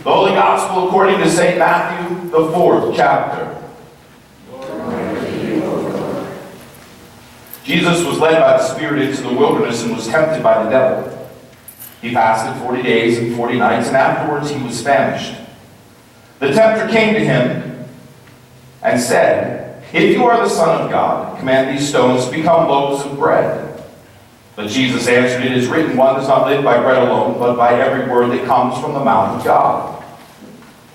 The Holy Gospel according to St. Matthew, the 4th chapter. Jesus was led by the Spirit into the wilderness and was tempted by the devil. He fasted 40 days and 40 nights, and afterwards he was famished. The tempter came to him and said, "If you are the Son of God, command these stones to become loaves of bread." But Jesus answered, "It is written, one does not live by bread alone, but by every word that comes from the mouth of God."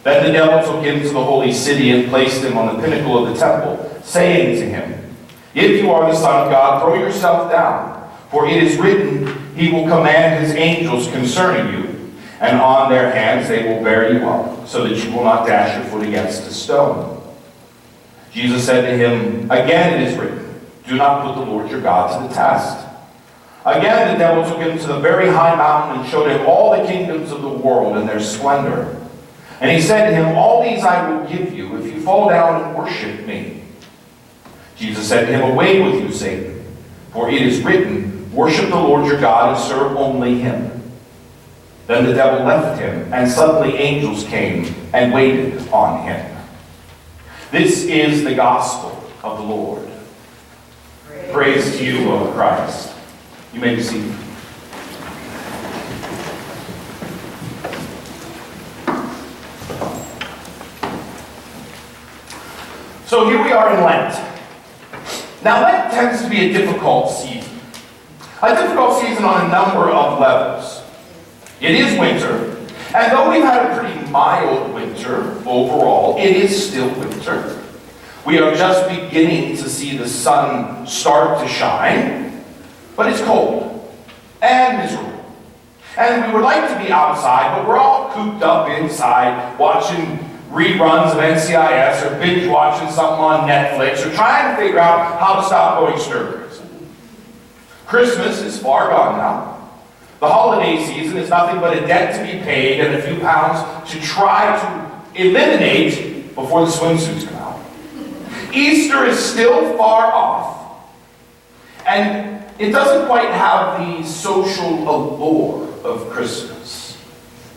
Then the devil took him to the holy city and placed him on the pinnacle of the temple, saying to him, "If you are the Son of God, throw yourself down, for it is written, He will command His angels concerning you, and on their hands they will bear you up, so that you will not dash your foot against a stone." Jesus said to him, "Again it is written, do not put the Lord your God to the test." Again the devil took him to the very high mountain and showed him all the kingdoms of the world and their splendor. And he said to him, "All these I will give you if you fall down and worship me." Jesus said to him, "Away with you, Satan, for it is written, worship the Lord your God and serve only Him." Then the devil left him, and suddenly angels came and waited on him. This is the gospel of the Lord. Praise to you, O Christ. You may be seated. So here we are in Lent. Now Lent tends to be a difficult season. A difficult season on a number of levels. It is winter, and though we've had a pretty mild winter overall, it is still winter. We are just beginning to see the sun start to shine, but it's cold and miserable. And we would like to be outside, but we're all cooped up inside watching reruns of NCIS or binge watching something on Netflix or trying to figure out how to stop going stir crazy. Christmas is far gone now. The holiday season is nothing but a debt to be paid and a few pounds to try to eliminate before the swimsuits come out. Easter is still far off, and it doesn't quite have the social allure of Christmas.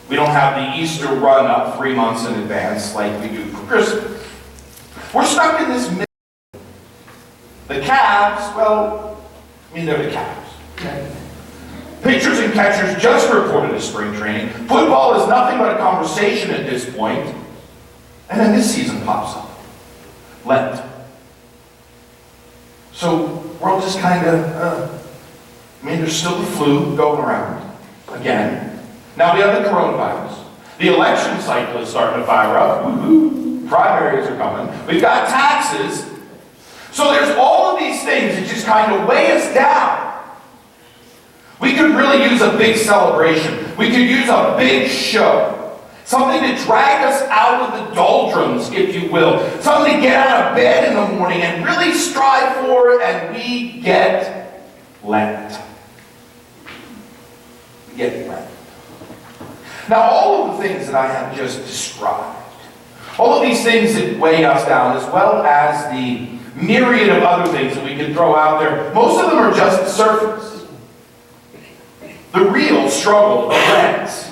We don't have the Easter run up 3 months in advance like we do for Christmas. We're stuck in this middle. The Cavs, well, they're the Cavs. Okay? Pitchers and catchers just reported to spring training. Football is nothing but a conversation at this point. And then this season pops up. Lent. So we're all just kind of, there's still the flu going around again. Now we have the coronavirus. The election cycle is starting to fire up. Woo-hoo. Primaries are coming. We've got taxes. So there's all of these things that just kind of weigh us down. We could really use a big celebration. We could use a big show. Something to drag us out of the doldrums, if you will. Something to get out of bed in the morning and really strive for, and we get Lent. We get Lent. Now, all of the things that I have just described, all of these things that weigh us down, as well as the myriad of other things that we can throw out there, most of them are just the surface. The real struggle of Lent,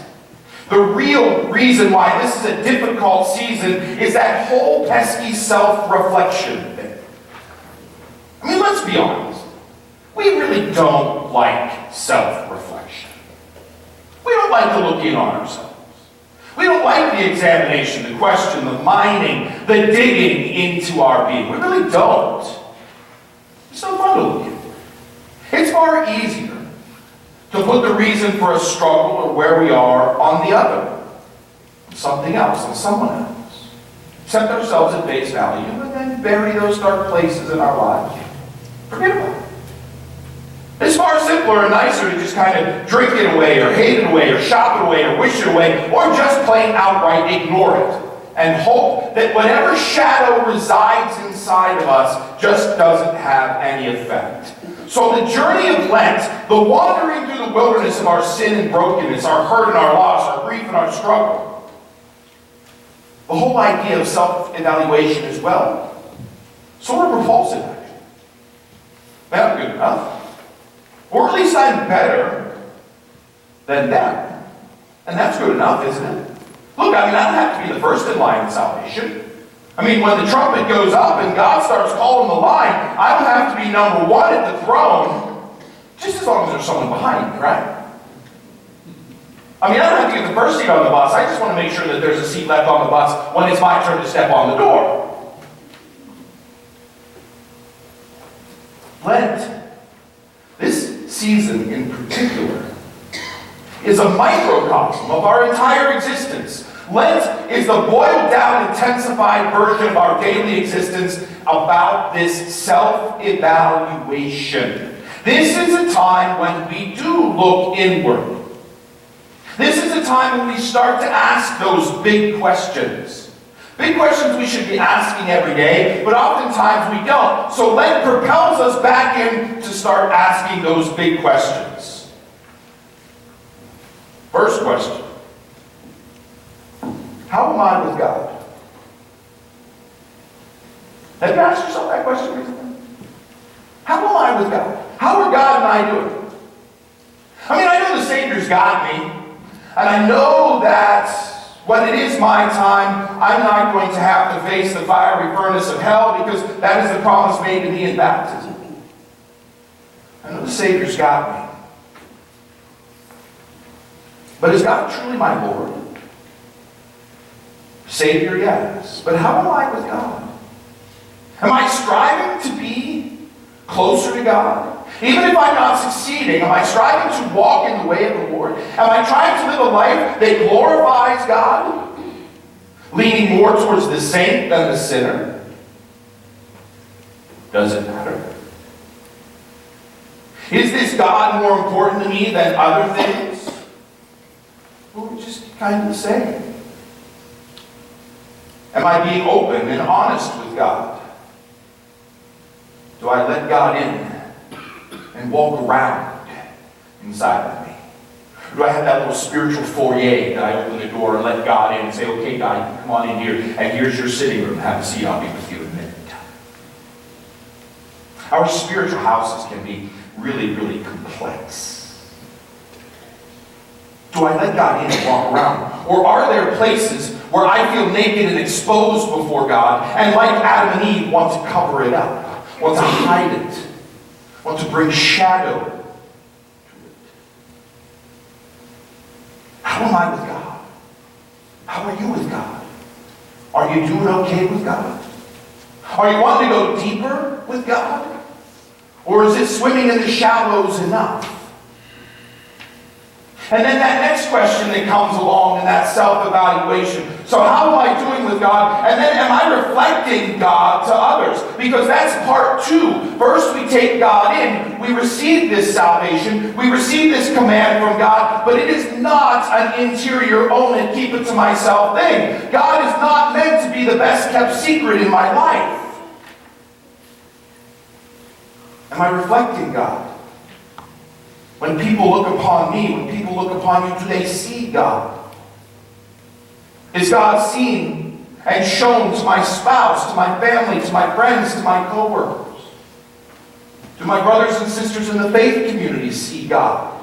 the real reason why this is a difficult season, is that whole pesky self-reflection thing. Let's be honest. We really don't like self-reflection. We don't like the looking on ourselves. We don't like the examination, the question, the mining, the digging into our being. We really don't. It's no fun to look at. It's far easier to put the reason for a struggle or where we are on the other, on something else, on someone else. Accept ourselves at face value and then bury those dark places in our lives. Forget about it. It's far simpler and nicer to just kind of drink it away or hate it away or shop it away or wish it away or just plain outright ignore it and hope that whatever shadow resides inside of us just doesn't have any effect. So the journey of Lent, the wandering through the wilderness of our sin and brokenness, our hurt and our loss, our grief and our struggle, the whole idea of self-evaluation as well, sort of repulsive, actually. Not good enough. Or at least I'm better than them. And that's good enough, isn't it? Look, I don't have to be the first in line in salvation. When the trumpet goes up and God starts calling the line, I don't have to be number one at the throne, just as long as there's someone behind me, right? I don't have to get the first seat on the bus. I just want to make sure that there's a seat left on the bus when it's my turn to step on the door. Lent, this season in particular, is a microcosm of our entire existence. Lent is the boiled down, intensified version of our daily existence about this self-evaluation. This is a time when we do look inward. This is a time when we start to ask those big questions. Big questions we should be asking every day, but oftentimes we don't. So Lent propels us back in to start asking those big questions. First question. How am I with God? Have you asked yourself that question recently? How am I with God? How are God and I doing? I know the Savior's got me, and I know that when it is my time, I'm not going to have to face the fiery furnace of hell, because that is the promise made to me in baptism. I know the Savior's got me. But is God truly my Lord? Savior, yes. But how am I with God? Am I striving to be closer to God? Even if I'm not succeeding, am I striving to walk in the way of the Lord? Am I trying to live a life that glorifies God? Leaning more towards the saint than the sinner? Does it matter? Is this God more important to me than other things? Well, just kind of the same. Am I being open and honest with God? Do I let God in and walk around inside of me? Or do I have that little spiritual foyer that I open the door and let God in and say, okay, God, come on in here, and here's your sitting room. Have a seat, I'll be with you in a minute. Our spiritual houses can be really, really complex. Do I let God in and walk around? Or are there places where I feel naked and exposed before God, and like Adam and Eve, want to cover it up, want to hide it, want to bring shadow to it? How am I with God? How are you with God? Are you doing okay with God? Are you wanting to go deeper with God? Or is it swimming in the shallows enough? And then that next question that comes along in that self-evaluation. So how am I doing with God? And then am I reflecting God to others? Because that's part two. First we take God in. We receive this salvation. We receive this command from God. But it is not an interior own it, keep it to myself thing. God is not meant to be the best kept secret in my life. Am I reflecting God? When people look upon me, when people look upon you, do they see God? Is God seen and shown to my spouse, to my family, to my friends, to my co-workers? Do my brothers and sisters in the faith community see God?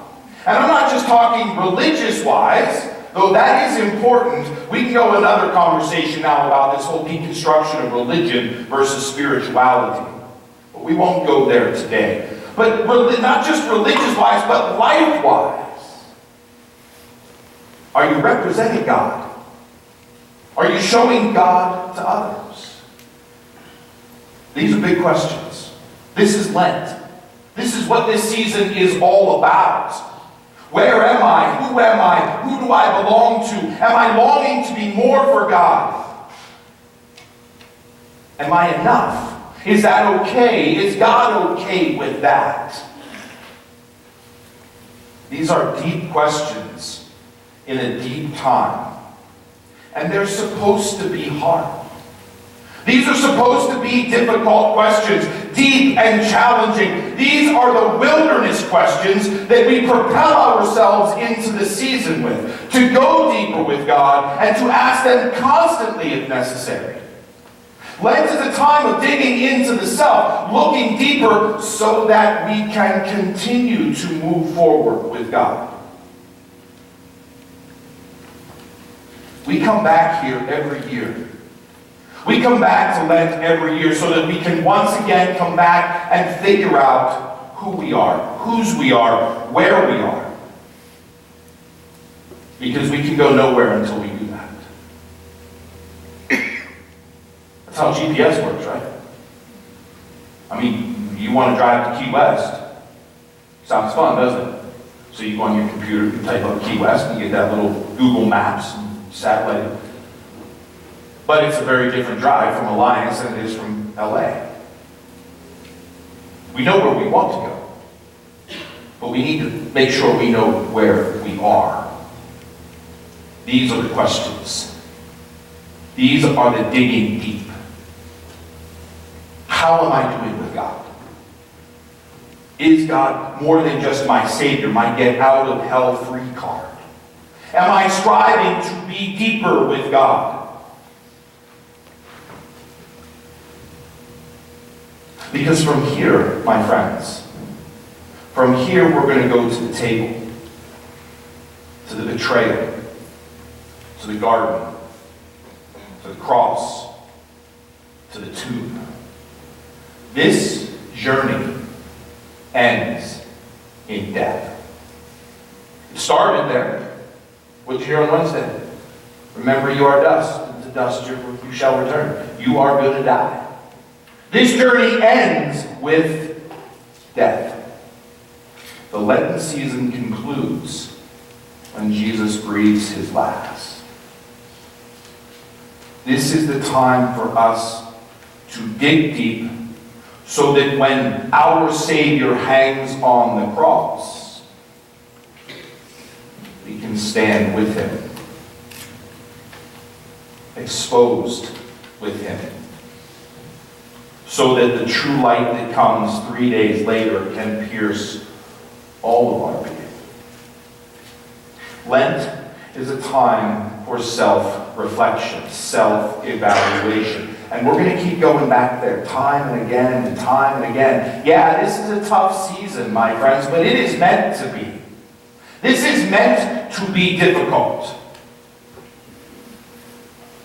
And I'm not just talking religious-wise, though that is important. We can go another conversation now about this whole deconstruction of religion versus spirituality. But we won't go there today. But not just religious-wise, but life-wise. Are you representing God? Are you showing God to others? These are big questions. This is Lent. This is what this season is all about. Where am I? Who am I? Who do I belong to? Am I longing to be more for God? Am I enough? Is that okay? Is God okay with that? These are deep questions in a deep time. And they're supposed to be hard. These are supposed to be difficult questions, deep and challenging. These are the wilderness questions that we propel ourselves into the season with, to go deeper with God and to ask them constantly if necessary. Lent is a time of digging into the self, looking deeper so that we can continue to move forward with God. We come back here every year. We come back to Lent every year so that we can once again come back and figure out who we are, whose we are, where we are. Because we can go nowhere until we do that. That's how GPS works, right? I mean, you want to drive to Key West. Sounds fun, doesn't it? So you go on your computer, you type up Key West, and you get that little Google Maps and satellite. But it's a very different drive from Alliance than it is from LA. We know where we want to go, but we need to make sure we know where we are. These are the questions. These are the digging deep. How am I doing with God? Is God more than just my Savior, my get out of hell free card? Am I striving to be deeper with God? Because from here, my friends, from here we're going to go to the table, to the betrayal, to the garden, to the cross, to the tomb. This journey ends in death. It started there. What you hear on Wednesday? Remember, you are dust, and to dust you shall return. You are going to die. This journey ends with death. The Lenten season concludes when Jesus breathes his last. This is the time for us to dig deep so that when our Savior hangs on the cross, we can stand with him, exposed with him, so that the true light that comes 3 days later can pierce all of our being. Lent is a time for self-reflection, self-evaluation. And we're going to keep going back there time and again and time and again. Yeah, this is a tough season, my friends, but it is meant to be. This is meant to be difficult.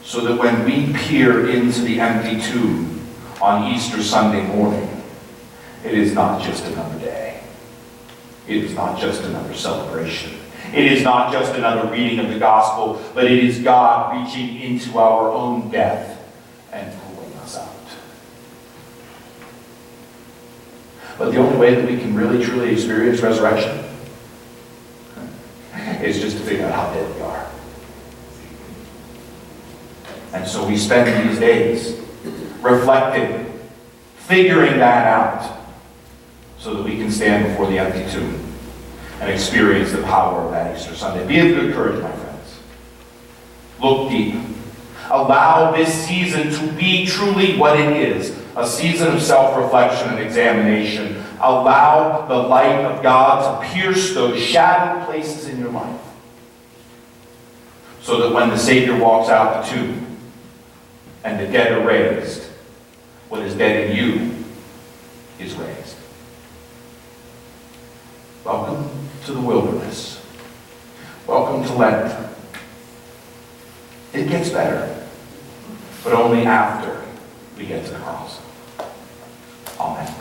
So that when we peer into the empty tomb on Easter Sunday morning, it is not just another day. It is not just another celebration. It is not just another reading of the gospel, but it is God reaching into our own death and pulling us out. But the only way that we can really, truly experience resurrection is just to figure out how dead we are. And so we spend these days reflecting, figuring that out, so that we can stand before the empty tomb and experience the power of that Easter Sunday. Be of good courage, my friends. Look deep. Allow this season to be truly what it is, a season of self-reflection and examination. Allow the light of God to pierce those shadowed places in your life, so that when the Savior walks out the tomb and the dead are raised, what is dead in you is raised. Welcome to the wilderness. Welcome to Lent. It gets better, but only after we get to the cross. Amen.